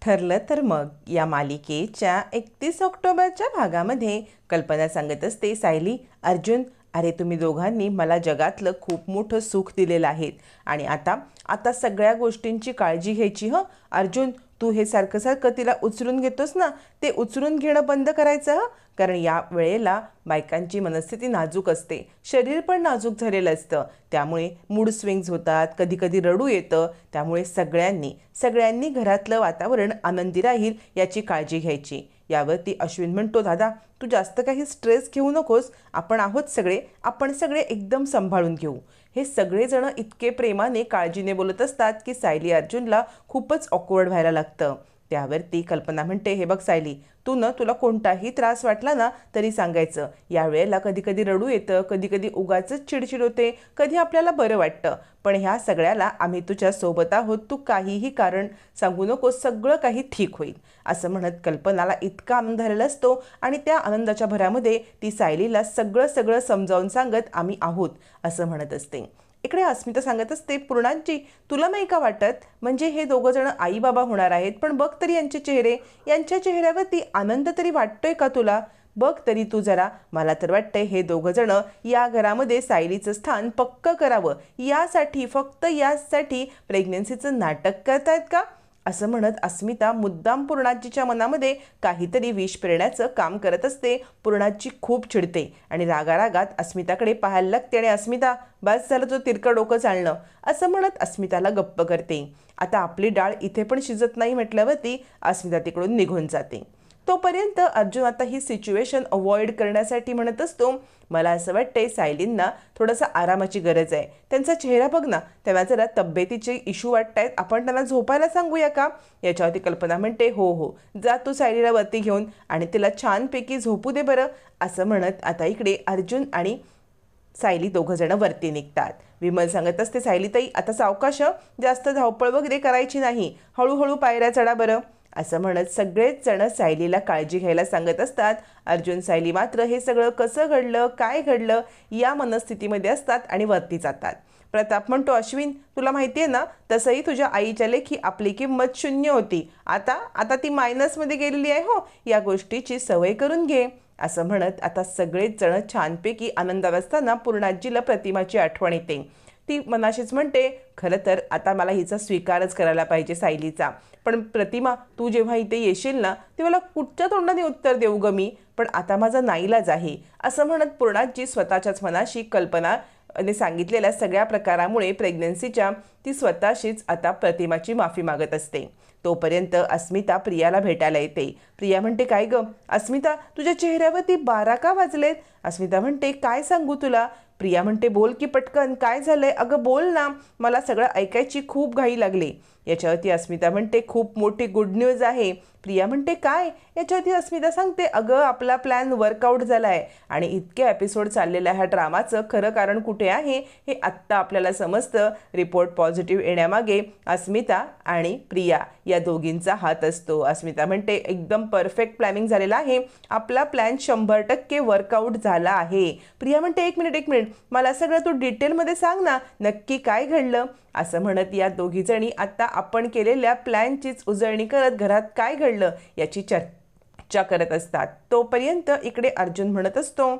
ठरलं तर मग या मालिकेच्या 31 ऑक्टोबरच्या भागामध्ये कल्पना सांगत असते, सायली, अर्जुन, अरे तुम्ही दोघांनी मला जगातलं खूप मोठं सुख दिलेलं आहे आणि आता आता सगळ्या गोष्टींची काळजी घ्यायची. अर्जुन, तू हे सारखं सारखं तिला उचलून घेतोस ना, ते उचलून घेणं बंद करायचं. कारण या वेळेला बायकांची मनस्थिती नाजूक असते, शरीर पण नाजूक झालेलं असतं, त्यामुळे मूड स्विंग्स होतात, कधी कधी रडू येतं. त्यामुळे सगळ्यांनी घरातलं वातावरण आनंदी राहील याची काळजी घ्यायची. यावरती अश्विन म्हणतो, दादा तू जास्त काही स्ट्रेस घेऊ नकोस, आपण सगळे एकदम सांभाळून घेऊ. हे सगळेजण इतके प्रेमाने काळजीने बोलत असतात की सायली अर्जुनला खूपच ऑकवर्ड व्हायला लागतं. त्यावरती कल्पना म्हणते, हे बघ सायली, तुला कोणताही त्रास वाटला ना तरी सांगायचं. यावेळेला कधी कधी रडू येतं, कधी कधी उगाचच चिडचिड होते, कधी आपल्याला बरं वाटतं, पण ह्या सगळ्याला आम्ही तुझ्या सोबत आहोत, तू काहीही कारण सांगू नको, सगळं काही ठीक होईल. असं म्हणत कल्पनाला इतका आनंद झालेला असतो आणि त्या आनंदाच्या भरामध्ये ती सायलीला सगळं समजावून सांगत आम्ही आहोत असं म्हणत असते. इकडे अस्मिता सांगत असते, पूर्णांची तुला नाही का वाटत, म्हणजे हे दोघं जण आई बाबा होणार आहेत, पण बघ तरी यांच्या चेहऱ्यावरती आनंद तरी वाटतोय का तुला? बघ तरी तू जरा. मला तर वाटतंय हे दोघं जण या घरामध्ये सायलीचं स्थान पक्क करावं फक्त यासाठी प्रेग्नन्सीचं नाटक करतायत का? असं म्हणत अस्मिता मुद्दाम पूर्णाजीच्या मनामध्ये काहीतरी विष पेरण्याचं काम करत असते. पूर्णाजी खूप चिडते आणि रागारागात अस्मिताकडे पाहायला लागते आणि अस्मिता, बस झालं तो तिरकं डोकं चालणं असं म्हणत अस्मिताला गप्प करते. आता आपली डाळ इथे पण शिजत नाही म्हटल्यावरती अस्मिता तिकडून निघून जाते. तोपर्यंत अर्जुन आता ही सिच्युएशन अवॉइड करण्यासाठी म्हणत असतो, मला असं वाटतंय सायलींना थोडासा आरामाची गरज आहे. त्यांचा चेहरा बघ ना, त्यांना जरा तब्येतीचे इश्यू वाटत आहेत, आपण त्यांना झोपायला सांगूया का? याच्यावरती कल्पना म्हणते, हो जा तू सायलीला वरती घेऊन आणि तिला छानपैकी झोपू दे बरं. असं म्हणत आता इकडे अर्जुन आणि सायली दोघं जण वरती निघतात. विमल सांगत असते, सायलीताई आता सावकाश, जास्त धावपळ वगैरे करायची नाही, हळूहळू पायऱ्या चढा बरं. असं म्हणत सगळेच जण सायलीला काळजी घ्यायला सांगत असतात. अर्जुन सायली मात्र हे सगळं कसं घडलं, काय घडलं या मनस्थितीमध्ये असतात आणि वरती जातात. प्रताप म्हणतो, अश्विन तुला माहिती आहे ना, तसंही तुझ्या आईच्या लेखी आपली किंमत 0 होती, आता ती मायनसमध्ये गेलेली आहे. या गोष्टीची सवय करून घे. असं म्हणत आता सगळेच जण छानपैकी आनंदात असताना पूर्णाजीला प्रतिमाची आठवण येते. ती मनाशीच म्हणते, खरं तर आता मला हिचा स्वीकारच करायला पाहिजे सायलीचा, पण प्रतिमा तू जेव्हा इथे येशील ना तेव्हा मला कुठच्या तोंडाने उत्तर देऊ ग मी, पण आता माझा नाईलाज आहे. असं म्हणत पूर्णाजी स्वतःच्याच मनाशी कल्पनाने सांगितलेल्या सगळ्या प्रकारामुळे प्रेग्नन्सीच्या ती स्वतःशीच आता प्रतिमाची माफी मागत असते. तोपर्यंत अस्मिता प्रियाला भेटायला येते. प्रिया म्हणते, काय ग अस्मिता, तुझ्या चेहऱ्यावरती 12 का वाजलेत? अस्मिता म्हणते, काय सांगू तुला? प्रिया म्हणते, बोल की पटकन, काय झालंय? अगं बोल ना, मला सगळं ऐकायची खूप घाई लागली. याच्यावरती अस्मिता म्हणते, खूप मोठी गुड न्यूज आहे. प्रिया म्हणते, काय? याच्यावरती अस्मिता सांगते, अगं आपला प्लॅन वर्कआउट झाला आहे आणि इतके एपिसोड चाललेल्या ह्या ड्रामाचं खरं कारण कुठे आहे हे आत्ता आपल्याला समजतं. रिपोर्ट पॉझिटिव्ह येण्यामागे अस्मिता आणि प्रिया या दोघींचा हात असतो. अस्मिता म्हणते, एकदम परफेक्ट प्लॅनिंग झालेला आहे, आपला प्लॅन 100% वर्कआउट झाला आहे. प्रिया म्हणते, एक मिनिट, मला सगळं तू डिटेलमध्ये सांग ना, नक्की काय घडलं? असं म्हणत या दोघीजणी आता आपण केलेल्या प्लॅनचीच उजळणी करत घरात काय घडलं याची चर्चा करत असतात. तोपर्यंत इकडे अर्जुन म्हणत असतो,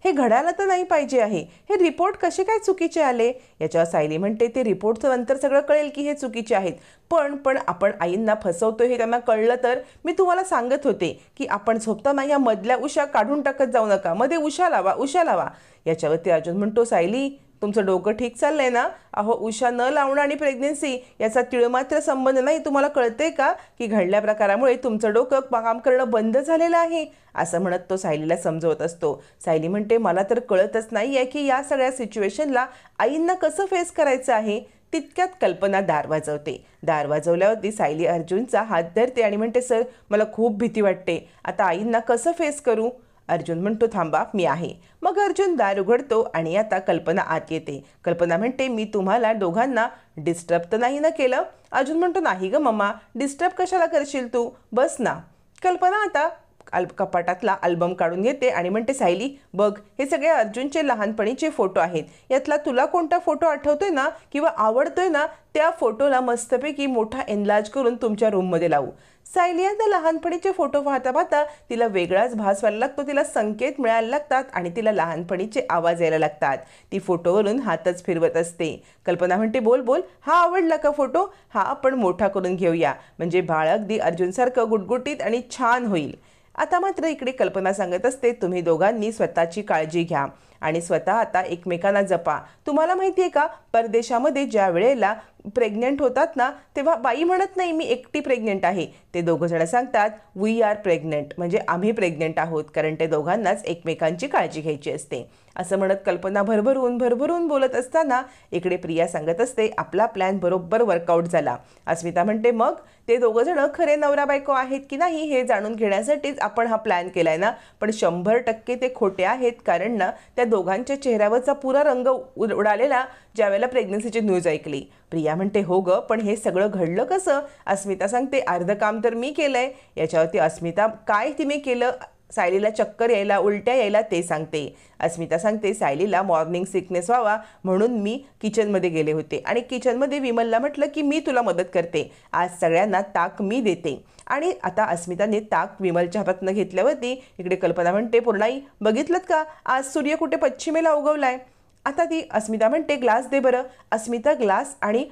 हे घडायला तर नाही पाहिजे आहे, हे रिपोर्ट कसे काय चुकीचे आले? याच्यावर सायली म्हणते, ते रिपोर्टचं नंतर सगळं कळेल की हे चुकीचे आहेत, पण आपण आईंना फसवतोय हे त्यांना कळलं तर? मी तुम्हाला सांगत होते की आपण झोपताना या मधल्या उशा काढून टाकत जाऊ नका, मध्ये उशा लावा. याच्यावरती अर्जुन म्हणतो, सायली तुमचं डोकं ठीक चाललंय ना? अहो, उशा न लावणं आणि प्रेग्नन्सी याचा तिळमात्र संबंध नाही. तुम्हाला कळतंय का की घडल्या प्रकारामुळे तुमचं डोकं काम करणं बंद झालेलं आहे? असं म्हणत तो सायलीला समजवत असतो. सायली म्हणते, मला तर कळतच नाही आहे की या सगळ्या सिच्युएशनला आईंना कसं फेस करायचं आहे. तितक्यात कल्पना दार वाजवल्यावरती सायली अर्जुनचा हात धरते आणि म्हणते, सर मला खूप भीती वाटते, आता आईंना कसं फेस करू? अर्जुन म्हणतो, थांबा मी आहे. मग अर्जुन दार उघडतो आणि आता कल्पना आत येते. कल्पना म्हणते, मी तुम्हाला दोघांना डिस्टर्ब तर नाही ना केलं? अर्जुन म्हणतो, नाही ग मम्मा, डिस्टर्ब कशाला करशील तू, बस ना. कल्पना आता कपाटातला अल्बम काढून घेते आणि म्हणते, सायली बघ, हे सगळे अर्जुनचे लहानपणीचे फोटो आहेत. यातला तुला कोणता फोटो आठवतोय ना किंवा आवडतोय ना, त्या फोटोला मस्तपैकी मोठा एनलार्ज करून तुमच्या रूममध्ये लावू. सायली आता लहानपणीचे फोटो पाहता पाहता तिला वेगळाच भास व्हायला लागतो. तिला संकेत मिळायला लागतात आणि तिला लहानपणीचे आवाज यायला लागतात. ती फोटोवरून हातच फिरवत असते. कल्पना म्हणते, बोल बोल, हा आवडला का फोटो? हा आपण मोठा करून घेऊया, म्हणजे बाळ अगदी अर्जुनसारखं गुटगुटीत आणि छान होईल. आता मात्र इकडे कल्पना सांगत असते, तुम्ही दोघांनी स्वतःची काळजी घ्या आणि स्वतः आता एकमेकांना जपा. तुम्हाला माहिती आहे का, परदेशामध्ये ज्या वेळेला प्रेग्नेंट होतात ना, तेव्हा बाई म्हणत नाही मी एकटी प्रेग्नेंट आहे, ते दोघं जण सांगतात वी आर प्रेग्नेंट, म्हणजे आम्ही प्रेग्नेंट आहोत, कारण ते दोघांनाच एकमेकांची काळजी घ्यायची असते. असं म्हणत कल्पना भरभरून बोलत असताना इकडे प्रिया सांगत असते, आपला प्लॅन बरोबर वर्कआउट झाला. अस्मिता म्हणते, मग ते दोघं जण खरे नवरा बायको आहेत की नाही हे जाणून घेण्यासाठीच आपण हा प्लॅन केलाय ना, पण 100% ते खोटे आहेत, कारण ना त्या दोघांच्या चेहऱ्यावरचा पुरा रंग उडालेला ज्यावेळेला प्रेग्नन्सीची न्यूज ऐकली. प्रिया म्हणते, हो ग, पण हे सगळं घडलं कसं? अस्मिता सांगते, अर्ध काम तर मी केलंय. याच्यावरती अस्मिता काय तिने केलं, सायलीला चक्कर यायला, उलट्या यायला ते सांगते. अस्मिता सांगते, सायलीला मॉर्निंग सिकनेस व्हावा म्हणून मी किचनमध्ये गेले होते आणि किचनमध्ये विमलला म्हटलं की मी तुला मदत करते, आज सगळ्यांना ताक मी देते. आणि आता अस्मिताने ताक विमलच्या हातातनं घेतल्यावरती इकडे कल्पना म्हणते, पूर्णाई बघितलं का, आज सूर्य कुठे पश्चिमेला उगवलाय. आता ती अस्मिता म्हणते, ग्लास दे बरं. अस्मिता ग्लास आणि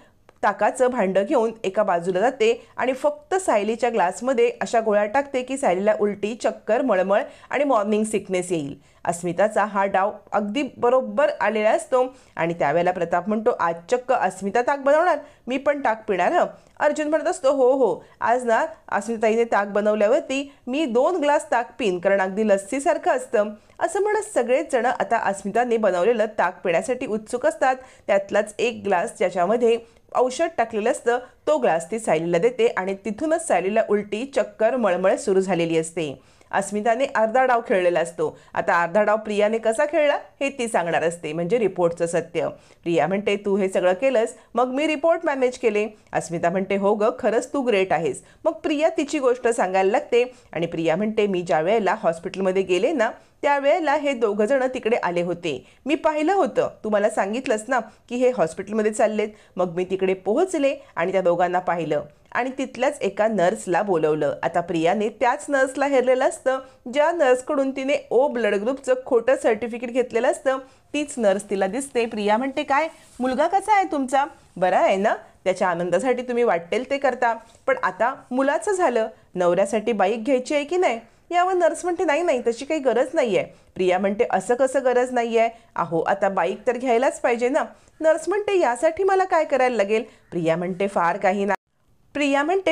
ताकाचं भांडं घेऊन एका बाजूला जाते आणि फक्त सायलीच्या ग्लासमध्ये अशा गोळ्या टाकते की सायलीला उलटी, चक्कर, मळमळ आणि मॉर्निंग सिकनेस येईल. अस्मिताचा हा डाव अगदी बरोबर आलेला असतो आणि त्यावेळेला प्रताप म्हणतो, आज चक्क अस्मिता ताक बनवणार, मी पण ताक पिणार हं. अर्जुन म्हणत असतो, हो, आज ना अस्मिताईने ताक बनवल्यावरती मी 2 ग्लास ताक पिन, कारण अगदी लस्सीसारखं असतं. असं म्हणत सगळेच जण आता अस्मिताने बनवलेलं ताक पिण्यासाठी उत्सुक असतात. त्यातलाच एक ग्लास ज्याच्यामध्ये औषध टाकलेलं असतं तो ग्लास ती सायलीला देते आणि तिथूनच सायलीला उलटी, चक्कर, मळमळ सुरू झालेली असते. अस्मिताने अर्धा डाव खेळलेला असतो. आता अर्धा डाव प्रियाने कसा खेळला हे ती सांगणार असते, म्हणजे रिपोर्टचं सत्य. प्रिया म्हणते, तू हे सगळं केलंस, मग मी रिपोर्ट मॅनेज केले. अस्मिता म्हणते, हो ग, खरंच तू ग्रेट आहेस. मग प्रिया तिची गोष्ट सांगायला लागते आणि प्रिया म्हणते, मी ज्या वेळेला हॉस्पिटलमध्ये गेले ना त्यावेळेला हे दोघं जण तिकडे आले होते, मी पाहिलं होतं, तुम्हाला सांगितलंच ना की हे हॉस्पिटलमध्ये चाललेत. मग मी तिकडे पोहोचले आणि त्या दोघांना पाहिलं आणि तिथल्याच एका नर्सला बोलवलं. आता प्रियाने त्याच नर्सला हेरलेलं असतं ज्या नर्सकडून तिने ओ ब्लड ग्रुपचं खोटं सर्टिफिकेट घेतलेलं असतं. तीच नर्स तिला दिसते. प्रिया म्हणते, काय मुलगा कसा आहे तुमचा? बरा आहे ना? त्याच्या आनंदासाठी तुम्ही वाटेल ते करता, पण आता मुलाचं झालं, नवऱ्यासाठी बाईक घ्यायची आहे की नाही? यावर नर्स म्हणते, नाही, तशी काही गरज नाही आहे. प्रिया म्हणते, असं कसं गरज नाही आहे? अहो, आता बाईक तर घ्यायलाच पाहिजे ना. नर्स म्हणते, यासाठी मला काय करायला लागेल? प्रिया म्हणते,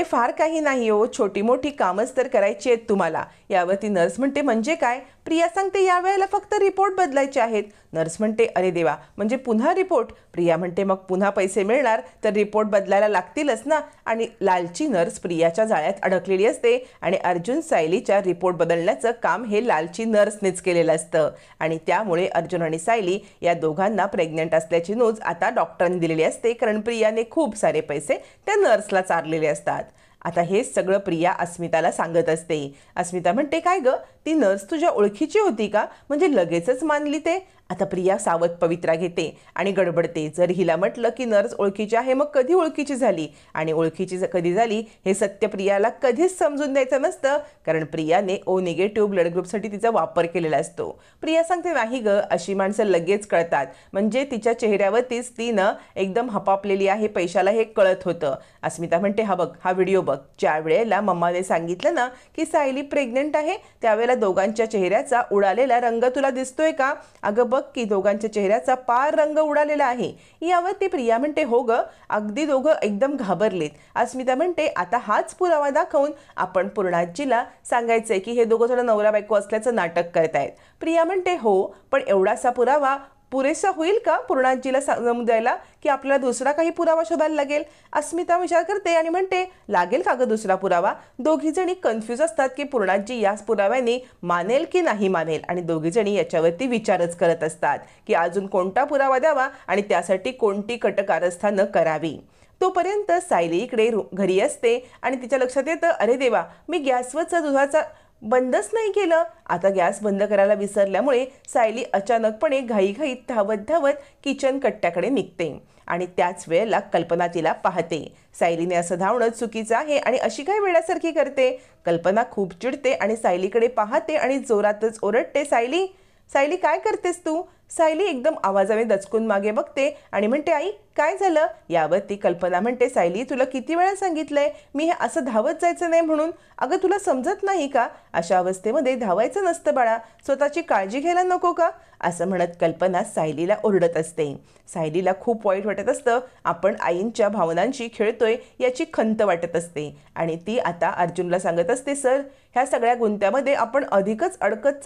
फार काही नाही हो, छोटी मोठी कामच तर करायची आहेत तुम्हाला. यावरती नर्स म्हणते, म्हणजे काय? प्रिया सांगते, यावेळेला फक्त रिपोर्ट बदलायचे आहेत. नर्स म्हणते, अरे देवा, म्हणजे पुन्हा रिपोर्ट? प्रिया म्हणते, मग पुन्हा पैसे मिळणार तर रिपोर्ट बदलायला लागतीलच ना. आणि लालची नर्स प्रियाच्या जाळ्यात अडकलेली असते आणि अर्जुन सायलीच्या रिपोर्ट बदलण्याचं काम हे लालची नर्सनेच केलेलं असतं आणि त्यामुळे अर्जुन आणि सायली या दोघांना प्रेग्नंट असल्याची न्यूज आता डॉक्टरांनी दिलेली असते, कारण प्रियाने खूप सारे पैसे त्या नर्सला चारलेले असतात. आता हे सगळं प्रिया अस्मिताला सांगत असते. अस्मिता म्हणते, काय ग, ती नर्स तुझ्या ओळखीची होती का? म्हणजे लगेचच मानली ते? आता प्रिया सावध पवित्रा घेते आणि गडबडते. जर हिला म्हटलं की नर्स ओळखीची आहे, मग कधी ओळखीची झाली आणि ओळखीची कधी झाली हे सत्य प्रियाला कधीच समजून द्यायचं नसतं, कारण प्रियाने ओ निगेटिव्ह ब्लड ग्रुपसाठी तिचा वापर केलेला असतो. प्रिया सांगते, नाही ग, अशी माणसं लगेच कळतात, म्हणजे तिच्या चेहऱ्यावरतीच ती न एकदम हपापलेली आहे पैशाला हे कळत होतं. अस्मिता म्हणते, हा बघ, हा व्हिडिओ बघ. ज्या वेळेला मम्माने सांगितलं ना की सायली प्रेग्नंट आहे त्यावेळेला दोघांच्या चेहऱ्याचा उडालेला रंग तुला दिसतोय का? अगं बघ की दोघांच्या चेहऱ्याचा पार रंग उडालेला आहे. यावरती प्रिया म्हणते, हो ग, अगदी दोघं एकदम घाबरलेत. अस्मिता म्हणते, आता हाच पुरावा दाखवून आपण पूर्णाजीला सांगायचंय की हे दोघं जण नवरा बायको असल्याचं नाटक करतायत. प्रिया म्हणते, हो, पण एवढासा पुरावा पुरेसा होईल का पूर्णाजीला समजून द्यायला की आपल्याला दुसरा काही पुरावा शोधायला लागेल? अस्मिता विचार करते आणि म्हणते, लागेल का ग दुसरा पुरावा? दोघी जणी कन्फ्यूज असतात की पूर्णाजी याच पुराव्याने मानेल की नाही मानेल आणि दोघी जणी याच्यावरती विचारच करत असतात की अजून कोणता पुरावा द्यावा आणि त्यासाठी कोणती कटकारस्थानं करावी. तोपर्यंत सायली इकडे घरी असते आणि तिच्या लक्षात येतं, अरे देवा, मी गॅसवरचा दुधाचा बंदच नाही केलं. आता गॅस बंद करायला विसरल्यामुळे सायली अचानकपणे घाईघाईत धावत धावत किचन कट्ट्याकडे निघते आणि त्याच वेळेला कल्पना तिला पाहते. सायलीने असं धावणं चुकीचं आहे आणि अशी काय वेड्यासारखी करते. कल्पना खूप चिडते आणि सायलीकडे पाहते आणि जोरातच ओरडते, सायली, सायली, काय करतेस तू? सायली एकदम आवाजाने दचकून मागे बघते आणि म्हणते, आई, काय झालं? यावरती कल्पना म्हणते, सायली, तुला किती वेळा सांगितलंय मी हे असं धावत जायचं नाही म्हणून. अगं, तुला समजत नाही का? अशा अवस्थेमध्ये धावायचं नसतं बाळा, स्वतःची काळजी घ्यायला नको का? असं म्हणत कल्पना सायलीला ओरडत असते. सायलीला खूप वाईट वाटत असतं. आपण आईंच्या भावनांशी खेळतोय याची खंत वाटत असते आणि ती आता अर्जुनला सांगत असते, सर, ह्या सगळ्या गुंत्यामध्ये आपण अधिकच अडकत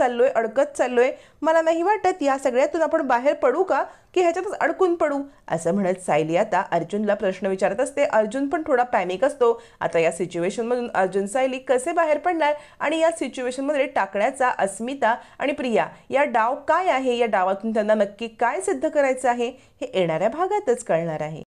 चाललोय. मला नाही वाटत या सगळ्यातून आपण बाहेर पडू का, की ह्याच्यातच अडकून पडू. असं म्हणत सायली आता अर्जुनला प्रश्न विचारत असते. अर्जुन पण थोडा पॅनिक असतो. आता या सिच्युएशनमधून अर्जुन सायली कसे बाहेर पडणार आणि या सिच्युएशनमध्ये टाकण्याचा अस्मिता आणि प्रिया या डाव काय आहे, या डावातून त्यांना नक्की काय सिद्ध करायचं आहे, हे येणाऱ्या भागातच कळणार आहे.